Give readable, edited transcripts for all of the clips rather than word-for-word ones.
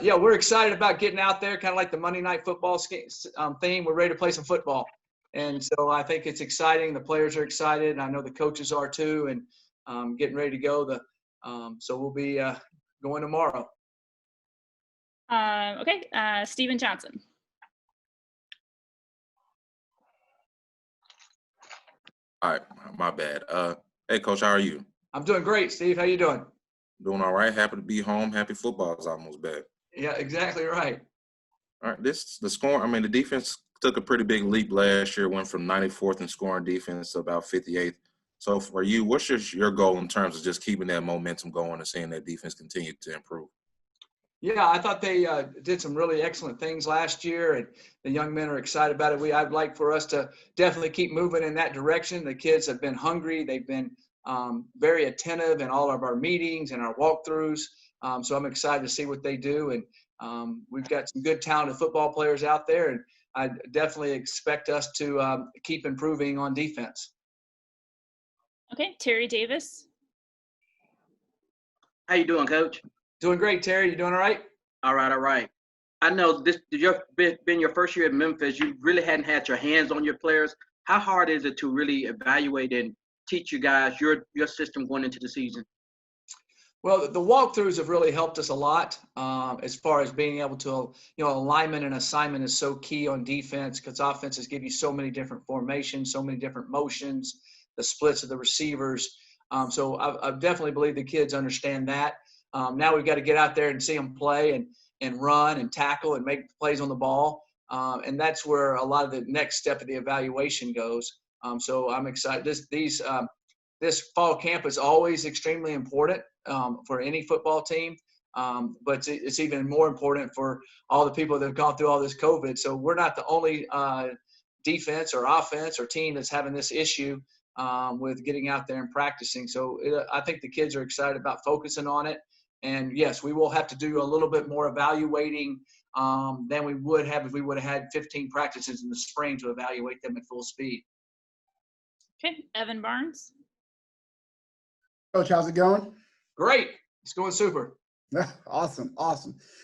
Yeah, we're excited about getting out there, kind of like the Monday Night Football theme. We're ready to play some football. And so I think it's exciting. The players are excited. And I know the coaches are too, and getting ready to go. So we'll be going tomorrow. Okay, Steven Johnson. All right, my bad. Hey, Coach, how are you? I'm doing great, Steve. How you doing? Doing all right. Happy to be home. Happy football is almost back. Yeah, exactly right. All right, the defense took a pretty big leap last year, went from 94th in scoring defense to about 58th. So for you, what's your goal in terms of just keeping that momentum going and seeing that defense continue to improve? Yeah, I thought they did some really excellent things last year, and the young men are excited about it. I'd like for us to definitely keep moving in that direction. The kids have been hungry. They've been very attentive in all of our meetings and our walkthroughs. So I'm excited to see what they do. And we've got some good talented football players out there, and I definitely expect us to keep improving on defense. Okay, Terry Davis. How you doing, Coach? Doing great, Terry. You doing all right? All right. I know this been your first year at Memphis. You really hadn't had your hands on your players. How hard is it to really evaluate and teach you guys your system going into the season? Well, the walkthroughs have really helped us a lot as far as being able to, alignment and assignment is so key on defense because offenses give you so many different formations, so many different motions, the splits of the receivers. So I definitely believe the kids understand that. Now we've got to get out there and see them play and run and tackle and make plays on the ball. And that's where a lot of the next step of the evaluation goes. So I'm excited. This fall camp is always extremely important for any football team, but it's even more important for all the people that have gone through all this COVID. So we're not the only defense or offense or team that's having this issue with getting out there and practicing. So I think the kids are excited about focusing on it. And yes, we will have to do a little bit more evaluating than we would have if we would have had 15 practices in the spring to evaluate them at full speed. Okay, Evan Barnes. Coach, how's it going? Great. It's going super. Awesome.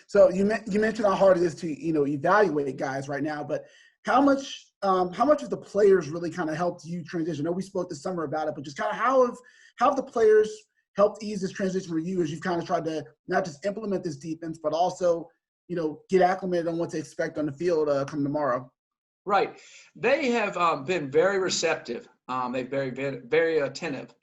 So you mentioned how hard it is to, evaluate guys right now, but how much have the players really kind of helped you transition? I know we spoke this summer about it, but just kind of how have the players helped ease this transition for you as you've kind of tried to not just implement this defense, but also, get acclimated on what to expect on the field come tomorrow? Right. They have been very receptive. They've been very attentive.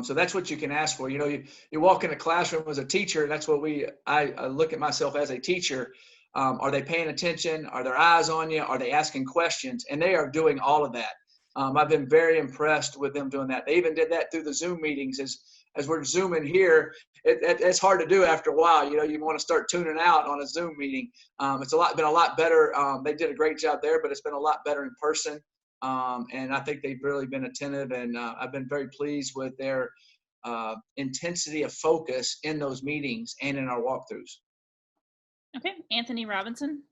So that's what you can ask for. You walk in a classroom as a teacher, and that's what I look at myself as a teacher. Are they paying attention? Are their eyes on you? Are they asking questions? And they are doing all of that. I've been very impressed with them doing that. They even did that through the Zoom meetings as we're Zooming here. It's hard to do after a while. You want to start tuning out on a Zoom meeting. It's been a lot better. They did a great job there, but it's been a lot better in person. And I think they've really been attentive, and I've been very pleased with their intensity of focus in those meetings and in our walkthroughs. Okay, Anthony Robinson.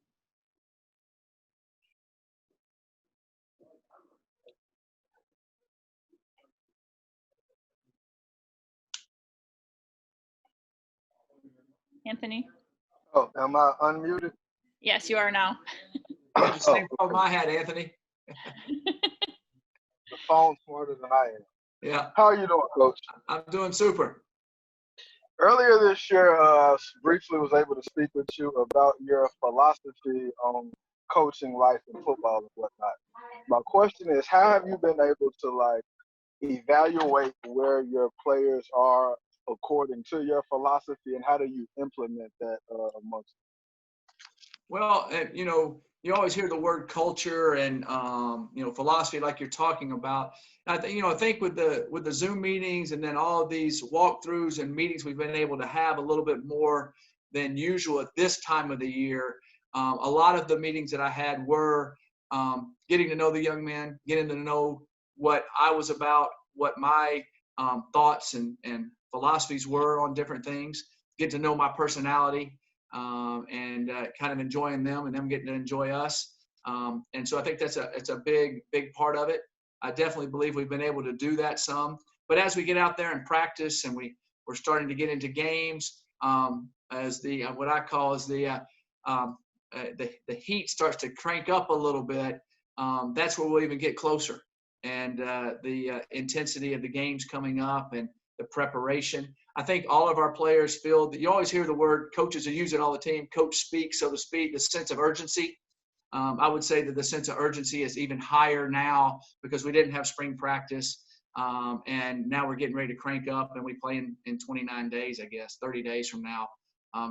Anthony? Oh, am I unmuted? Yes, you are now. You have the same problem I had, Anthony. The phone's smarter than I am. Yeah. How are you doing, Coach? I'm doing super. Earlier this year, I briefly was able to speak with you about your philosophy on coaching life and football and whatnot. My question is, how have you been able to evaluate where your players are according to your philosophy, and how do you implement that amongst them? Well, you always hear the word culture and philosophy like you're talking about. I think with the Zoom meetings and then all of these walkthroughs and meetings we've been able to have a little bit more than usual at this time of the year. A lot of the meetings that I had were getting to know the young men, getting to know what I was about, what my thoughts and philosophies were on different things, get to know my personality. And kind of enjoying them and them getting to enjoy us. And so I think it's a big part of it. I definitely believe we've been able to do that some. But as we get out there and practice and we're starting to get into games, as the what I call is the heat starts to crank up a little bit, that's where we'll even get closer. And the intensity of the games coming up and the preparation. I think all of our players feel that you always hear the word, coaches use it all the time, coach speak, so to speak, the sense of urgency. I would say that the sense of urgency is even higher now because we didn't have spring practice. And now we're getting ready to crank up, and we play in 29 days, I guess, 30 days from now.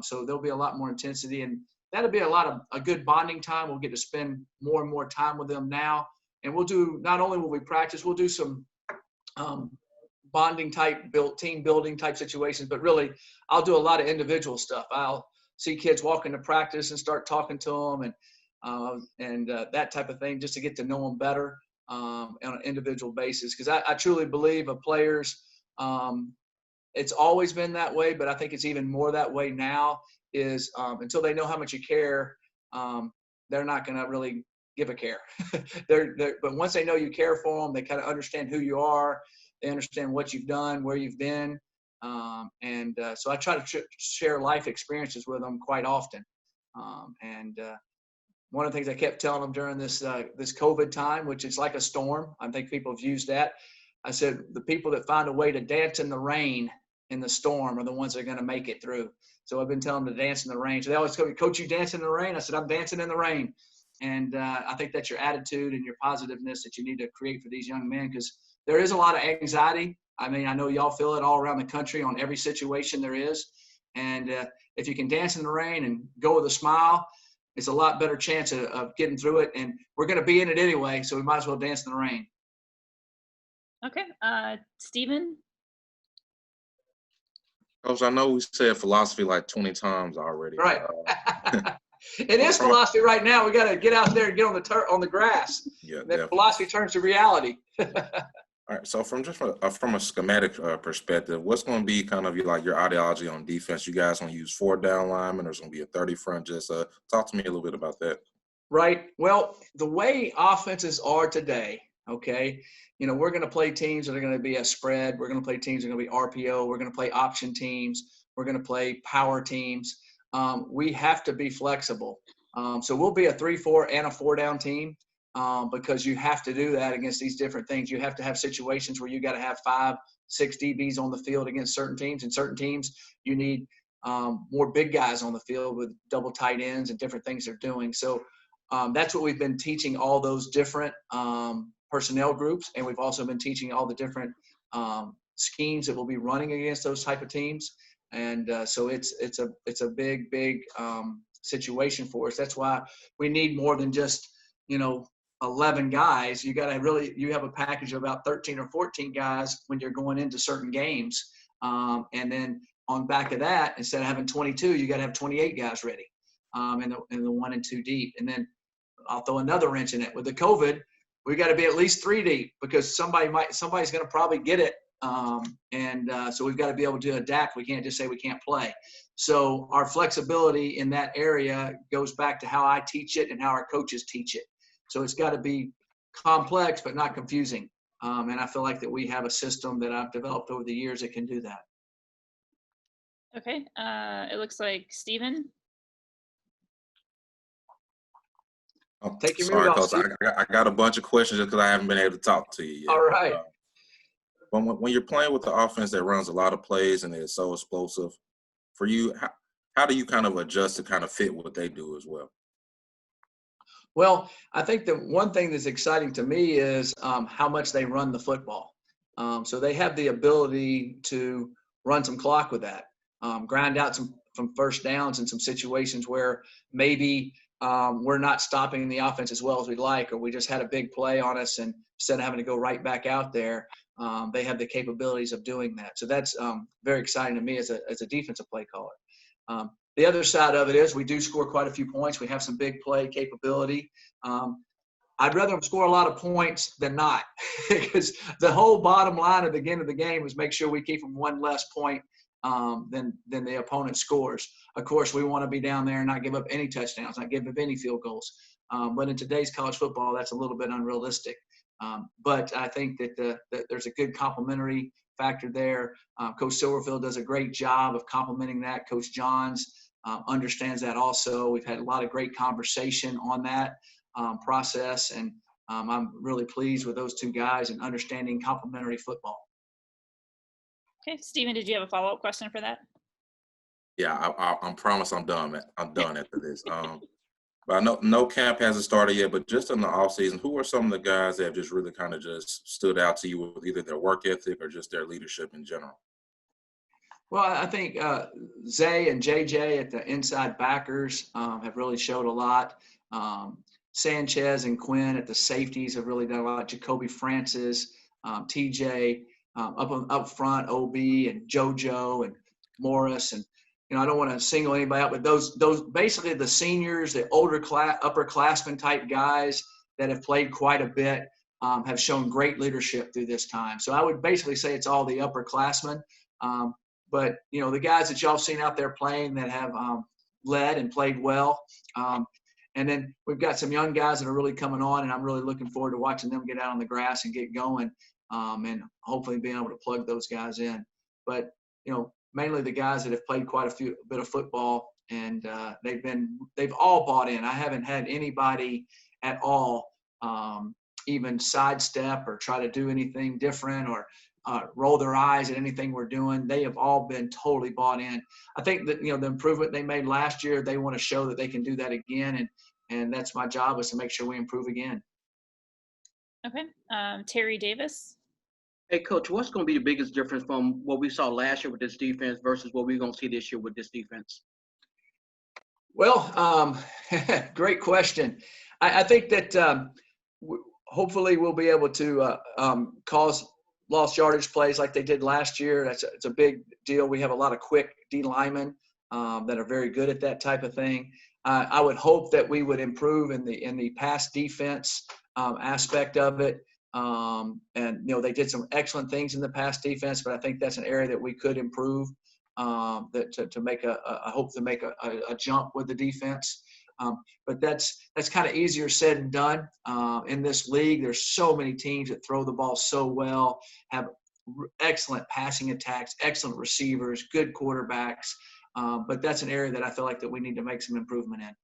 So there'll be a lot more intensity, and that'll be a good bonding time. We'll get to spend more and more time with them now. And we'll do, not only will we practice, we'll do some bonding type team building type situations, but really I'll do a lot of individual stuff. I'll see kids walk into practice and start talking to them and that type of thing, just to get to know them better on an individual basis. Because I truly believe of players, it's always been that way, but I think it's even more that way now is until they know how much you care, they're not going to really give a care. But once they know you care for them, they kind of understand who you are. They understand what you've done, where you've been. So I try to share life experiences with them quite often. One of the things I kept telling them during this COVID time, which is like a storm, I think people have used that. I said, the people that find a way to dance in the rain in the storm are the ones that are going to make it through. So I've been telling them to dance in the rain. So they always tell me, Coach, you dancing in the rain? I said, I'm dancing in the rain. And I think that's your attitude and your positiveness that you need to create for these young men, because there is a lot of anxiety. I mean, I know y'all feel it all around the country on every situation there is. And if you can dance in the rain and go with a smile, it's a lot better chance of getting through it. And we're going to be in it anyway, so we might as well dance in the rain. Okay. Stephen? Coach, I know we said philosophy like 20 times already. Right. It is philosophy right now. We got to get out there and get on the grass. Yeah, then philosophy turns to reality. All right. So from a schematic perspective, what's going to be kind of your ideology on defense? You guys going to use 4 down linemen, or there's going to be a 30 front? Just talk to me a little bit about that. Right. Well, the way offenses are today, okay, we're going to play teams that are going to be a spread. We're going to play teams that are going to be RPO. We're going to play option teams. We're going to play power teams. We have to be flexible. So we'll be a 3-4 and a 4-down team because you have to do that against these different things. You have to have situations where you got to have 5-6 DBs on the field against certain teams. And certain teams, you need more big guys on the field with double tight ends and different things they're doing. So that's what we've been teaching, all those different personnel groups. And we've also been teaching all the different schemes that we'll be running against those type of teams. And so it's a big situation for us. That's why we need more than just 11 guys. You have a package of about 13 or 14 guys when you're going into certain games. And then on back of that, instead of having 22, you got to have 28 guys ready in the 1 and 2 deep. And then I'll throw another wrench in it. With the COVID, we got to be at least 3 deep because somebody's going to probably get it. So we've got to be able to adapt. We can't just say we can't play. So our flexibility in that area goes back to how I teach it and how our coaches teach it. So it's got to be complex but not confusing. And I feel like that we have a system that I've developed over the years that can do that. Okay. It looks like Stephen. Oh, Take your sorry, mute off, Coach. I got a bunch of questions just because I haven't been able to talk to you yet. All right. When you're playing with the offense that runs a lot of plays and is so explosive, for you, how do you kind of adjust to kind of fit what they do as well? Well, I think the one thing that's exciting to me is how much they run the football. So they have the ability to run some clock with that, grind out some first downs in some situations where maybe we're not stopping the offense as well as we'd like, or we just had a big play on us, and instead of having to go right back out there, they have the capabilities of doing that. So that's very exciting to me as a defensive play caller. The other side of it is we do score quite a few points. We have some big play capability. I'd rather them score a lot of points than not, because the whole bottom line at the end of the game is make sure we keep them one less point than the opponent scores. Of course, we want to be down there and not give up any touchdowns, not give up any field goals. But in today's college football, that's a little bit unrealistic. But I think that there's a good complementary factor there. Coach Silverfield does a great job of complementing that. Coach Johns understands that also. We've had a lot of great conversation on that process, and I'm really pleased with those two guys and understanding complementary football. Okay, Stephen, did you have a follow-up question for that? Yeah, I promise I'm done. I'm done after this. But I know no camp hasn't started yet, but just in the off season, who are some of the guys that have just really kind of just stood out to you with either their work ethic or just their leadership in general? Well, I think Zay and JJ at the inside backers have really showed a lot. Sanchez and Quinn at the safeties have really done a lot. Jacoby Francis, TJ up front, OB and JoJo and Morris, and I don't want to single anybody out, but those basically the seniors, the older upperclassmen type guys that have played quite a bit have shown great leadership through this time. So I would basically say it's all the upperclassmen. But the guys that y'all seen out there playing that have led and played well. And then we've got some young guys that are really coming on, and I'm really looking forward to watching them get out on the grass and get going, and hopefully being able to plug those guys in. But mainly the guys that have played quite a bit of football, and they've all bought in. I haven't had anybody at all even sidestep or try to do anything different or roll their eyes at anything we're doing. They have all been totally bought in. I think that the improvement they made last year, they want to show that they can do that again, and that's my job, is to make sure we improve again. Okay, Terry Davis. Hey, Coach, what's going to be the biggest difference from what we saw last year with this defense versus what we're going to see this year with this defense? Well, great question. I think that hopefully we'll be able to cause lost yardage plays like they did last year. It's a big deal. We have a lot of quick D linemen that are very good at that type of thing. I would hope that we would improve in the pass defense aspect of it. And they did some excellent things in the pass defense, but I think that's an area that we could improve. To make I hope to make a jump with the defense. But that's kind of easier said than done. In this league, there's so many teams that throw the ball so well, have excellent passing attacks, excellent receivers, good quarterbacks. But that's an area that I feel like that we need to make some improvement in.